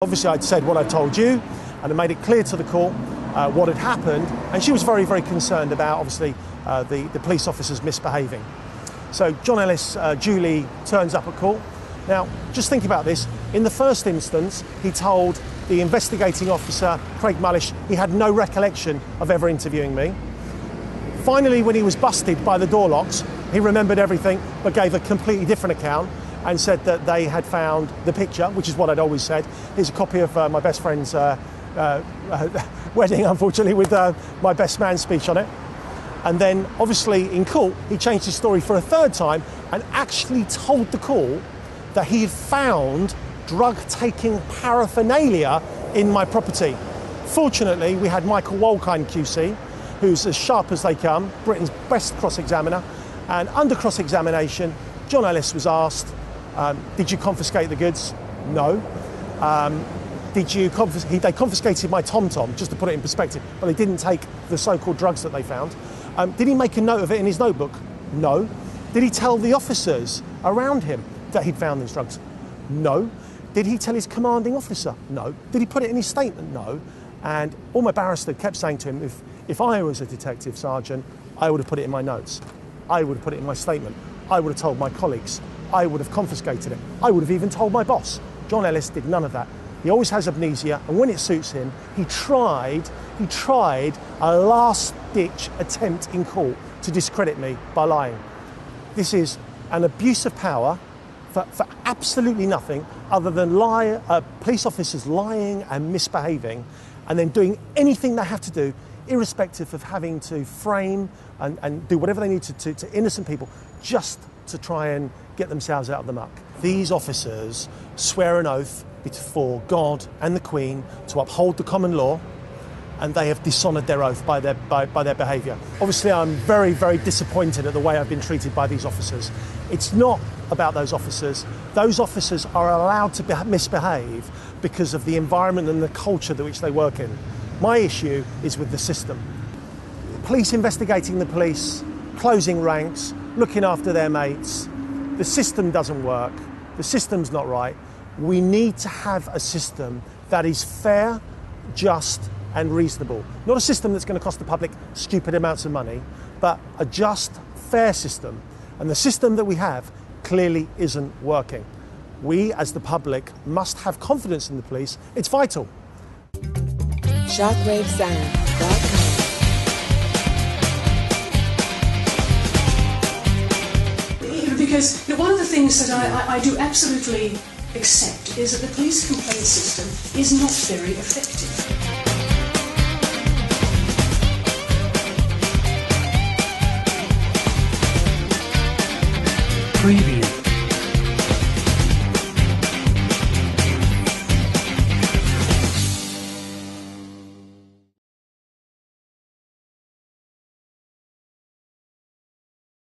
Obviously I'd said what I told you and I made it clear to the court what had happened, and she was very, very concerned about obviously the police officers misbehaving. So John Ellis duly turns up at court. Now just think about this. In the first instance he told the investigating officer, Craig Mullish, he had no recollection of ever interviewing me. Finally, when he was busted by the door locks, he remembered everything but gave a completely different account and said that they had found the picture, which is what I'd always said. Here's a copy of my best friend's wedding, unfortunately, with my best man's speech on it. And then, obviously, in court, he changed his story for a third time and actually told the court that he had found drug-taking paraphernalia in my property. Fortunately, we had Michael Wolkind QC, who's as sharp as they come, Britain's best cross-examiner, and under cross-examination, John Ellis was asked, did you confiscate the goods? No. They confiscated my TomTom, just to put it in perspective, but they didn't take the so-called drugs that they found. Did he make a note of it in his notebook? No. Did he tell the officers around him that he'd found these drugs? No. Did he tell his commanding officer? No. Did he put it in his statement? No. And all my barrister kept saying to him, if I was a detective sergeant, I would have put it in my notes. I would have put it in my statement. I would have told my colleagues. I would have confiscated it. I would have even told my boss. John Ellis did none of that. He always has amnesia, and when it suits him, he tried a last-ditch attempt in court to discredit me by lying. This is an abuse of power for absolutely nothing other than police officers lying and misbehaving and then doing anything they have to do, irrespective of having to frame and do whatever they need to innocent people just to try and get themselves out of the muck. These officers swear an oath before God and the Queen to uphold the common law, and they have dishonoured their oath by their behaviour. Obviously, I'm very, very disappointed at the way I've been treated by these officers. It's not about those officers. Those officers are allowed to misbehave because of the environment and the culture that which they work in. My issue is with the system. Police investigating the police, closing ranks, looking after their mates. The system doesn't work. The system's not right. We need to have a system that is fair, just and reasonable. Not a system that's going to cost the public stupid amounts of money, but a just, fair system. And the system that we have clearly isn't working. We, as the public, must have confidence in the police. It's vital. ShockwaveSound.com. Because one of the things that I do absolutely accept is that the police complaint system is not very effective.